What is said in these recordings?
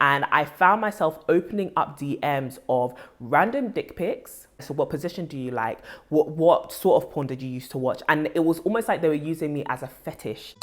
and I found myself opening up DMs of random dick pics. So what position do you like? What sort of porn did you used to watch? And it was almost like they were using me as a fetish.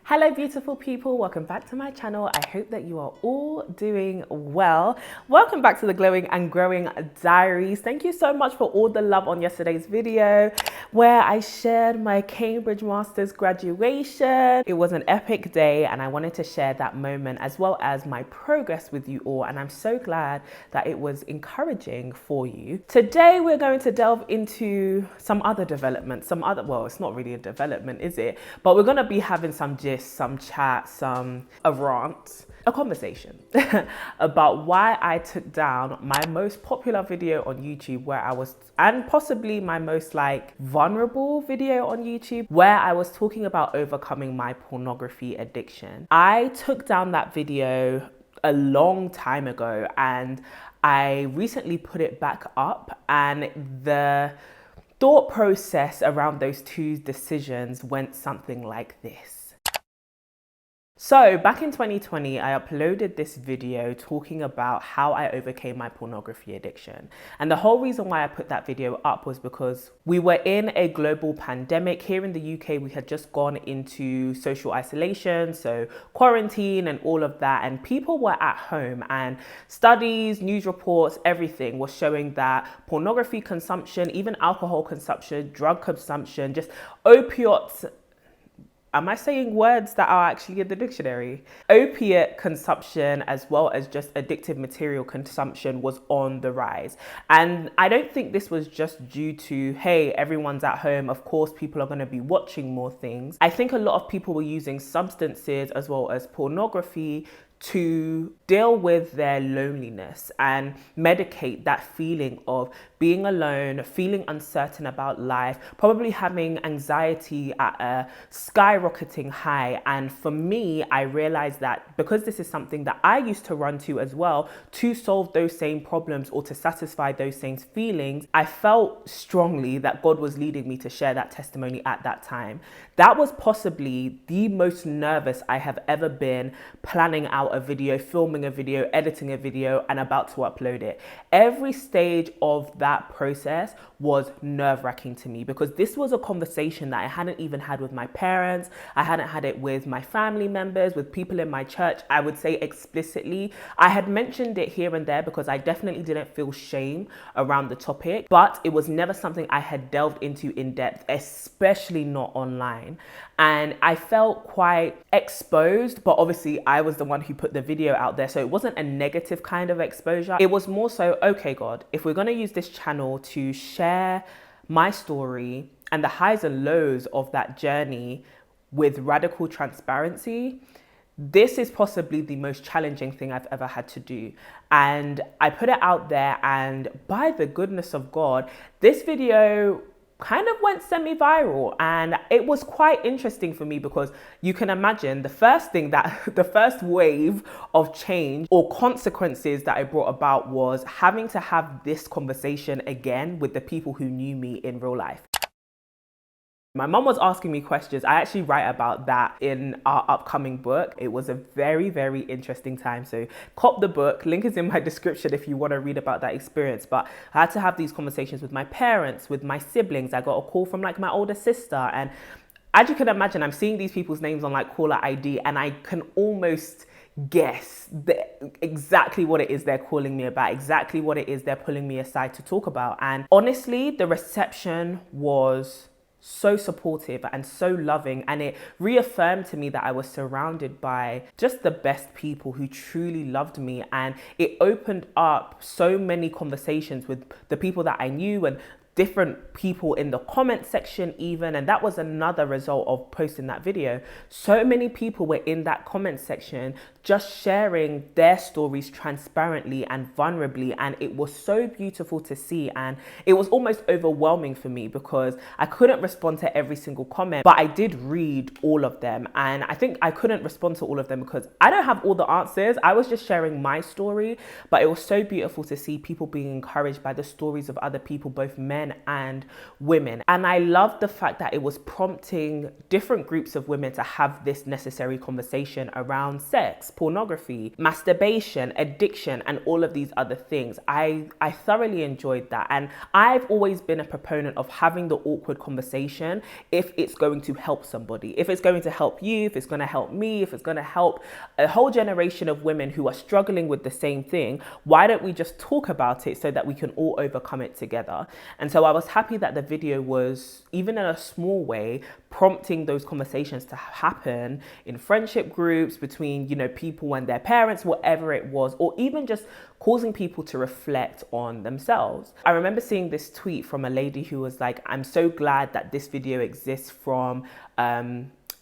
Hello beautiful people, welcome back to my channel. I hope that you are all doing well. Welcome back to the Glowing and Growing Diaries. Thank you so much for all the love on yesterday's video where I shared my Cambridge Masters graduation. It was an epic day and I wanted to share that moment as well as my progress with you all, and I'm so glad that it was encouraging for you. Today we're going to delve into some other developments, well, it's not really a development, is it? But we're going to be having some some chat, a rant, a conversation about why I took down my most popular video on YouTube and possibly my most vulnerable video on YouTube where I was talking about overcoming my pornography addiction. I took down that video a long time ago and I recently put it back up, and the thought process around those two decisions went something like this. So back in 2020, I uploaded this video talking about how I overcame my pornography addiction. And the whole reason why I put that video up was because we were in a global pandemic. Here in the UK, we had just gone into social isolation, so quarantine and all of that. And people were at home, and studies, news reports, everything was showing that pornography consumption, even alcohol consumption, drug consumption, just opiates. Am I saying words that are actually in the dictionary? Opiate consumption as well as just addictive material consumption was on the rise. And I don't think this was just due to, hey, everyone's at home, of course people are going to be watching more things. I think a lot of people were using substances as well as pornography to deal with their loneliness and medicate that feeling of being alone, feeling uncertain about life, probably having anxiety at a skyrocketing high. And for me, I realized that because this is something that I used to run to as well to solve those same problems or to satisfy those same feelings, I felt strongly that God was leading me to share that testimony at that time. That was possibly the most nervous I have ever been planning out a video, filming a video, editing a video, and about to upload it. Every stage of that process was nerve-wracking to me because this was a conversation that I hadn't even had with my parents. I hadn't had it with my family members, with people in my church. I would say explicitly. I had mentioned it here and there because I definitely didn't feel shame around the topic, but it was never something I had delved into in depth, especially not online. And I felt quite exposed, but obviously I was the one who put the video out there, so it wasn't a negative kind of exposure. It was more so, okay, God, if we're going to use this channel to share my story and the highs and lows of that journey with radical transparency, this is possibly the most challenging thing I've ever had to do. And I put it out there, and by the goodness of God, this video kind of went semi-viral, and it was quite interesting for me because you can imagine the first wave of change or consequences that I brought about was having to have this conversation again with the people who knew me in real life. My mom was asking me questions. I actually write about that in our upcoming book. It was a very, very interesting time. So cop the book. Link is in my description if you want to read about that experience. But I had to have these conversations with my parents, with my siblings. I got a call from my older sister. And as you can imagine, I'm seeing these people's names on caller ID, and I can almost guess exactly what it is they're calling me about, exactly what it is they're pulling me aside to talk about. And honestly, the reception was so supportive and so loving, and it reaffirmed to me that I was surrounded by just the best people who truly loved me, and it opened up so many conversations with the people that I knew and different people in the comment section even. And that was another result of posting that video. So many people were in that comment section just sharing their stories transparently and vulnerably, and it was so beautiful to see. And it was almost overwhelming for me because I couldn't respond to every single comment, but I did read all of them. And I think I couldn't respond to all of them because I don't have all the answers. I was just sharing my story, but it was so beautiful to see people being encouraged by the stories of other people, both men men and women. And I love the fact that it was prompting different groups of women to have this necessary conversation around sex, pornography, masturbation, addiction, and all of these other things. I thoroughly enjoyed that. And I've always been a proponent of having the awkward conversation if it's going to help somebody, if it's going to help you, if it's going to help me, if it's going to help a whole generation of women who are struggling with the same thing. Why don't we just talk about it so that we can all overcome it together? And so I was happy that the video was, even in a small way, prompting those conversations to happen in friendship groups between, you know, people and their parents, whatever it was, or even just causing people to reflect on themselves. I remember seeing this tweet from a lady who was like, I'm so glad that this video exists from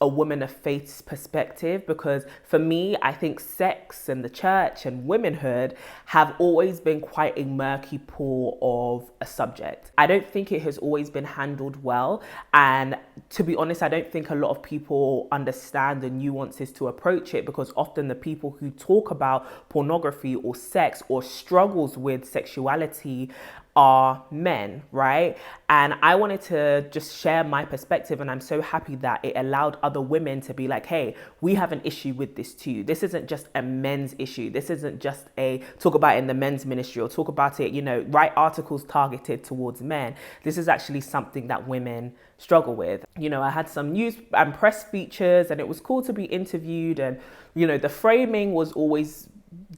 a woman of faith's perspective, because for me, I think sex and the church and womanhood have always been quite a murky pool of a subject. I don't think it has always been handled well. And to be honest, I don't think a lot of people understand the nuances to approach it, because often the people who talk about pornography or sex or struggles with sexuality are men, right? And I wanted to just share my perspective, and I'm so happy that it allowed other women to be like, hey, we have an issue with this too. This isn't just a men's issue. This isn't just a talk about it in the men's ministry or talk about it, you know, write articles targeted towards men. This is actually something that women struggle with. You know, I had some news and press features, and it was cool to be interviewed, and, you know, the framing was always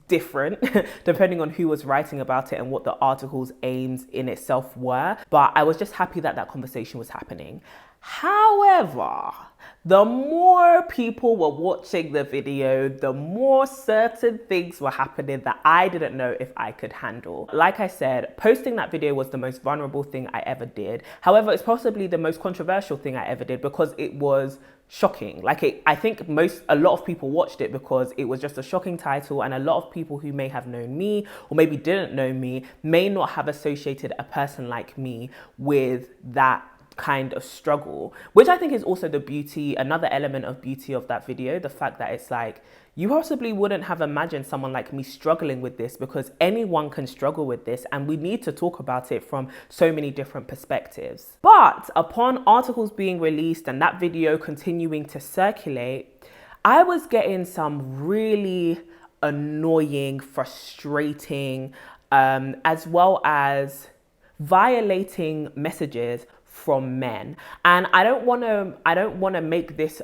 different depending on who was writing about it and what the article's aims in itself were. But I was just happy that that conversation was happening. However, the more people were watching the video, the more certain things were happening that I didn't know if I could handle. Like I said, posting that video was the most vulnerable thing I ever did. However, it's possibly the most controversial thing I ever did, because it was shocking. I think a lot of people watched it because it was just a shocking title, and a lot of people who may have known me or maybe didn't know me may not have associated a person like me with that kind of struggle, which I think is also another element of beauty of that video. The fact that it's like, you possibly wouldn't have imagined someone like me struggling with this, because anyone can struggle with this, and we need to talk about it from so many different perspectives. But upon articles being released and that video continuing to circulate, I was getting some really annoying, frustrating, as well as violating messages from men. And I don't want to make this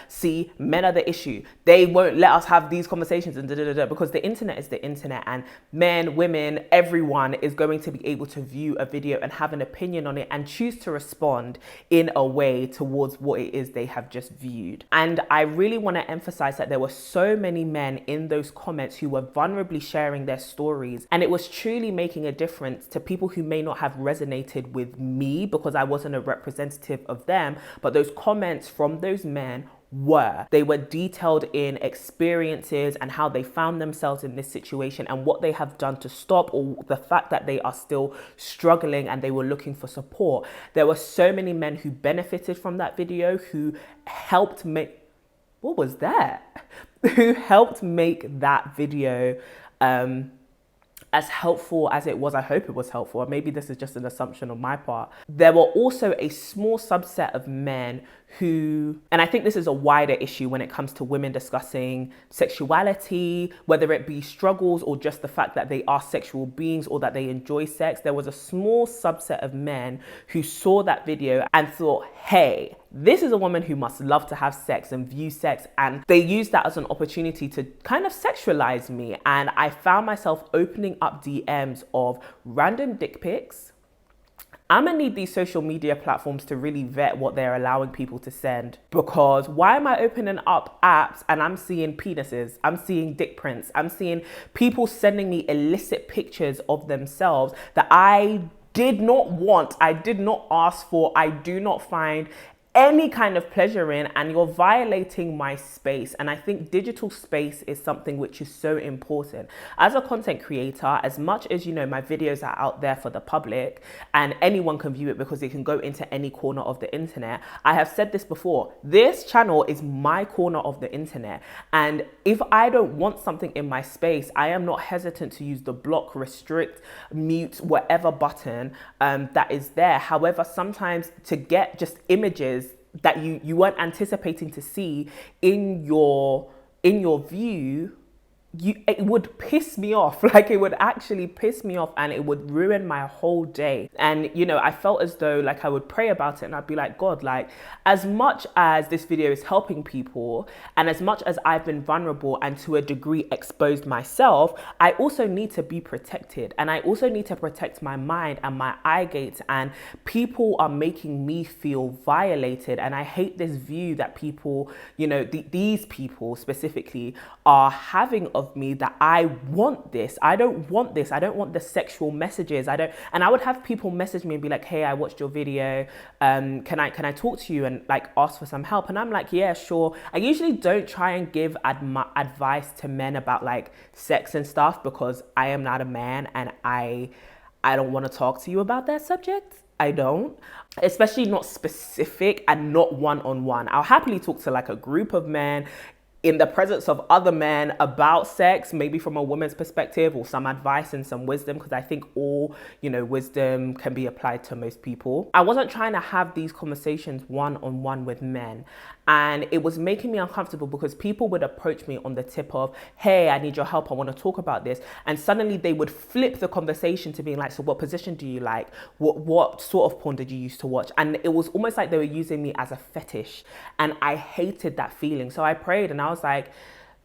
see, men are the issue, they won't let us have these conversations and because the internet is the internet, and men, women, everyone is going to be able to view a video and have an opinion on it and choose to respond in a way towards what it is they have just viewed. And I really want to emphasize that there were so many men in those comments who were vulnerably sharing their stories, and it was truly making a difference to people who may not have resonated with me because I wasn't a representative of them. But those comments from those men they were detailed in experiences and how they found themselves in this situation and what they have done to stop, or the fact that they are still struggling and they were looking for support. There were so many men who benefited from that video, who helped make who helped make that video as helpful as it was. I hope it was helpful, or maybe this is just an assumption on my part. There were also a small subset of men who, and I think this is a wider issue when it comes to women discussing sexuality, whether it be struggles or just the fact that they are sexual beings or that they enjoy sex. There was a small subset of men who saw that video and thought, hey, this is a woman who must love to have sex and view sex, and they used that as an opportunity to kind of sexualize me. And I found myself opening up DMs of random dick pics. I'm gonna need these social media platforms to really vet what they're allowing people to send, because why am I opening up apps and I'm seeing penises, I'm seeing dick prints, I'm seeing people sending me illicit pictures of themselves that I did not want, I did not ask for, I do not find any kind of pleasure in, and you're violating my space. And I think digital space is something which is so important. As a content creator, as much as, you know, my videos are out there for the public and anyone can view it because it can go into any corner of the internet, I have said this before, this channel is my corner of the internet. And if I don't want something in my space, I am not hesitant to use the block, restrict, mute, whatever button that is there. However, sometimes to get just images that you weren't anticipating to see in your view, it would piss me off. Like, it would actually piss me off, and it would ruin my whole day. And, you know, I felt as though, like, I would pray about it and I'd be like, God, like, as much as this video is helping people, and as much as I've been vulnerable and to a degree exposed myself, I also need to be protected, and I also need to protect my mind and my eye gates. And people are making me feel violated, and I hate this view that people, you know, these people specifically are having of me, that I want this. I don't want this. I don't want the sexual messages. And I would have people message me and be like, hey, I watched your video. Can I talk to you and like ask for some help? And I'm like, yeah, sure. I usually don't try and give advice to men about like sex and stuff, because I am not a man, and I don't want to talk to you about that subject. I don't, especially not specific and not one-on-one. I'll happily talk to like a group of men in the presence of other men about sex, maybe from a woman's perspective, or some advice and some wisdom, because I think all, you know, wisdom can be applied to most people. I wasn't trying to have these conversations one-on-one with men, and it was making me uncomfortable because people would approach me on the tip of, hey, I need your help, I want to talk about this, and suddenly they would flip the conversation to being like, so what position do you like? What sort of porn did you used to watch? And it was almost like they were using me as a fetish, and I hated that feeling. So I prayed and I was like,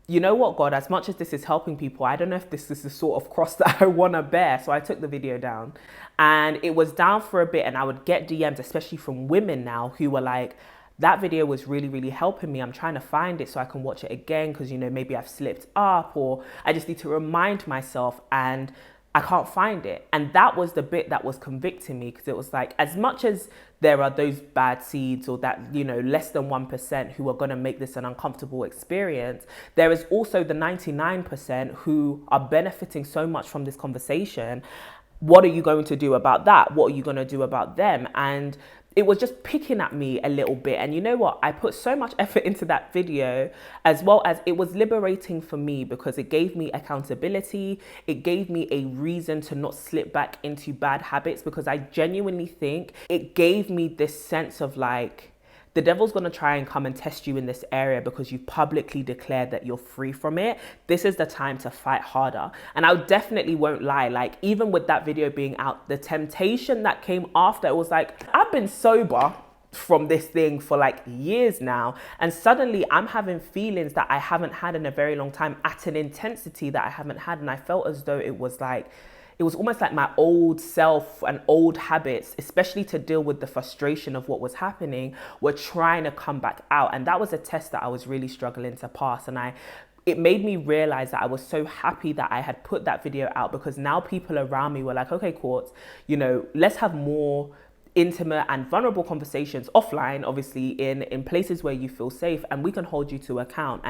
you know what, God, as much as this is helping people, I don't know if this is the sort of cross that I want to bear. So I took the video down, and it was down for a bit, and I would get DMs, especially from women now, who were like, that video was really, really helping me. I'm trying to find it so I can watch it again, because, you know, maybe I've slipped up, or I just need to remind myself, and I can't find it. And that was the bit that was convicting me, because it was like, as much as there are those bad seeds, or that, you know, less than 1% who are going to make this an uncomfortable experience, there is also the 99% who are benefiting so much from this conversation. What are you going to do about that? What are you going to do about them? And it was just picking at me a little bit. And you know what? I put so much effort into that video, as well as it was liberating for me, because it gave me accountability. It gave me a reason to not slip back into bad habits, because I genuinely think it gave me this sense of like, the devil's going to try and come and test you in this area because you've publicly declared that you're free from it. This is the time to fight harder. And I definitely won't lie, like, even with that video being out, the temptation that came after, it was like, I've been sober from this thing for like years now, and suddenly I'm having feelings that I haven't had in a very long time, at an intensity that I haven't had. And I felt as though it was almost like my old self and old habits, especially to deal with the frustration of what was happening, were trying to come back out. And that was a test that I was really struggling to pass. And it made me realize that I was so happy that I had put that video out, because now people around me were like, okay, Court, you know, let's have more intimate and vulnerable conversations offline, obviously in places where you feel safe, and we can hold you to account.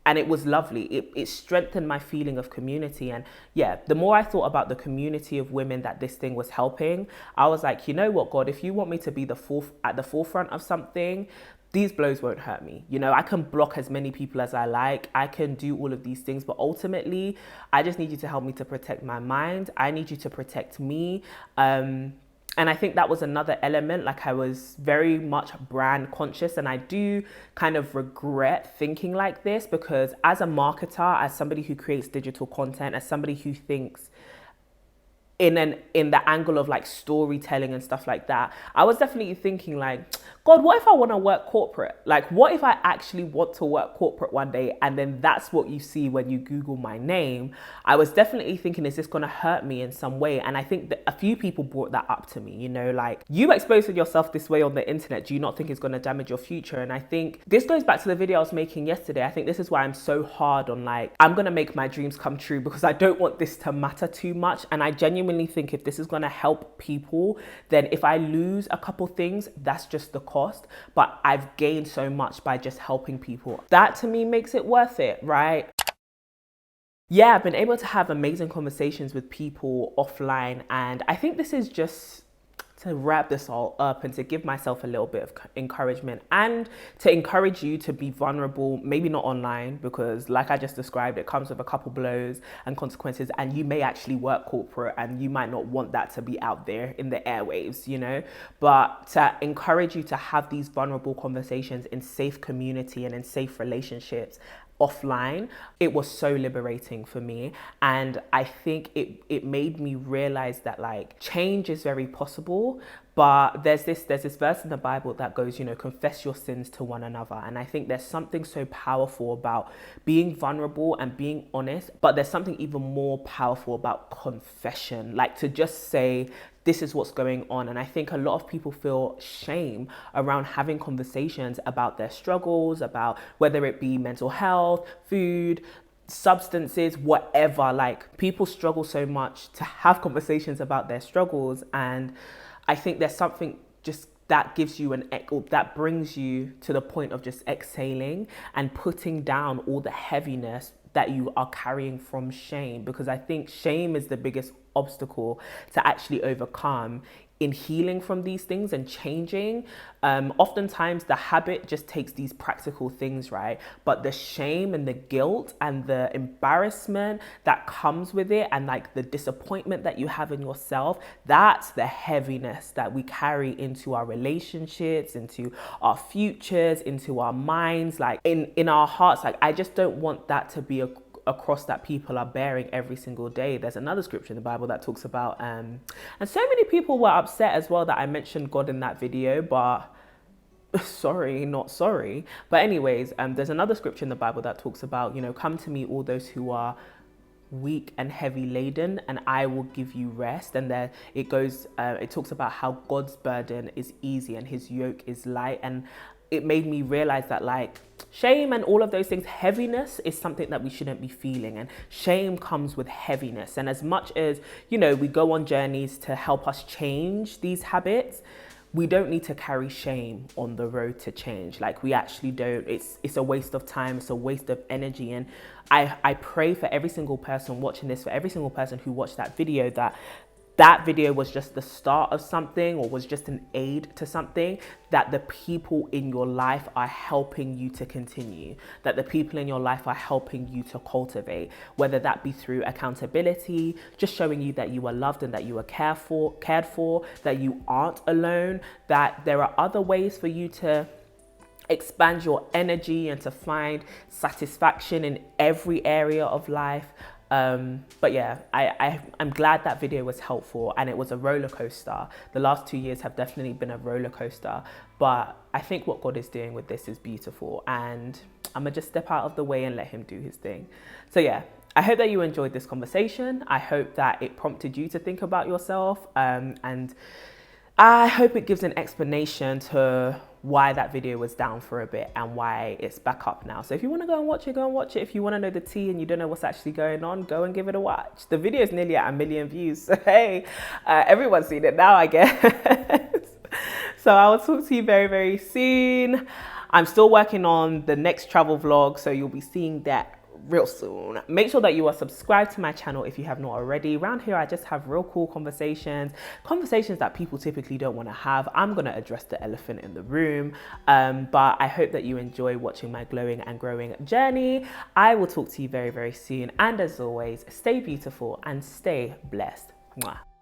And it was lovely. It strengthened my feeling of community. And yeah, the more I thought about the community of women that this thing was helping, I was like, you know what, God, if you want me to be at the forefront of something, these blows won't hurt me. You know, I can block as many people as I like. I can do all of these things, but ultimately, I just need you to help me to protect my mind. I need you to protect me. And I think that was another element. Like, I was very much brand conscious, and I do kind of regret thinking like this, because as a marketer, as somebody who creates digital content, as somebody who thinks in the angle of like storytelling and stuff like that, I was definitely thinking like, God, what if I want to work corporate? Like, what if I actually want to work corporate one day, and then that's what you see when you Google my name? I was definitely thinking, is this going to hurt me in some way? And I think that a few people brought that up to me, you know, like, you exposing yourself this way on the internet, do you not think it's going to damage your future? And I think this goes back to the video I was making yesterday. I think this is why I'm so hard on like, I'm going to make my dreams come true, because I don't want this to matter too much. And I genuinely think if this is going to help people, then if I lose a couple things, that's just the cost, but I've gained so much by just helping people. That to me makes it worth it, right? Yeah, I've been able to have amazing conversations with people offline, and I think this is just to wrap this all up and to give myself a little bit of encouragement and to encourage you to be vulnerable, maybe not online, because like I just described, it comes with a couple blows and consequences, and you may actually work corporate and you might not want that to be out there in the airwaves, you know, but to encourage you to have these vulnerable conversations in safe community and in safe relationships offline. It was so liberating for me, and I think it made me realize that like change is very possible, but there's this verse in the Bible that goes, you know, confess your sins to one another. And I think there's something so powerful about being vulnerable and being honest, but there's something even more powerful about confession, like to just say, this is what's going on. And I think a lot of people feel shame around having conversations about their struggles, about whether it be mental health, food, substances, whatever. Like, people struggle so much to have conversations about their struggles. And I think there's something just that gives you that brings you to the point of just exhaling and putting down all the heaviness that you are carrying from shame, because I think shame is the biggest obstacle to actually overcome in healing from these things and changing. Oftentimes the habit just takes these practical things, right? But the shame and the guilt and the embarrassment that comes with it, and like the disappointment that you have in yourself, that's the heaviness that we carry into our relationships, into our futures, into our minds, like in our hearts. Like, I just don't want that to be a cross that people are bearing every single day. There's another scripture in the Bible that talks about, and so many people were upset as well that I mentioned God in that video, but sorry, not sorry. But anyways, there's another scripture in the Bible that talks about, you know, come to me, all those who are weak and heavy laden, and I will give you rest. And then it goes, it talks about how God's burden is easy and his yoke is light. And it made me realize that like shame and all of those things, heaviness is something that we shouldn't be feeling, and shame comes with heaviness. And as much as, you know, we go on journeys to help us change these habits, we don't need to carry shame on the road to change. Like, we actually don't. It's a waste of time. It's a waste of energy. And I pray for every single person watching this, for every single person who watched that video, that video was just the start of something, or was just an aid to something, that the people in your life are helping you to continue, that the people in your life are helping you to cultivate, whether that be through accountability, just showing you that you are loved and that you are cared for, that you aren't alone, that there are other ways for you to expand your energy and to find satisfaction in every area of life. But yeah, I'm glad that video was helpful, and it was a roller coaster. The last 2 years have definitely been a roller coaster, but I think what God is doing with this is beautiful, and I'm gonna just step out of the way and let him do his thing. So yeah, I hope that you enjoyed this conversation. I hope that it prompted you to think about yourself, and I hope it gives an explanation to why that video was down for a bit and why it's back up now. So if you want to go and watch it, go and watch it. If you want to know the tea and you don't know what's actually going on, go and give it a watch. The video is nearly at 1 million views. So hey, everyone's seen it now, I guess. So I will talk to you very, very soon. I'm still working on the next travel vlog, so you'll be seeing that real soon. Make sure that you are subscribed to my channel if you have not already. Around here I just have real cool conversations that people typically don't want to have. I'm going to address the elephant in the room, but I hope that you enjoy watching my glowing and growing journey. I will talk to you very, very soon, and as always, stay beautiful and stay blessed. Mwah.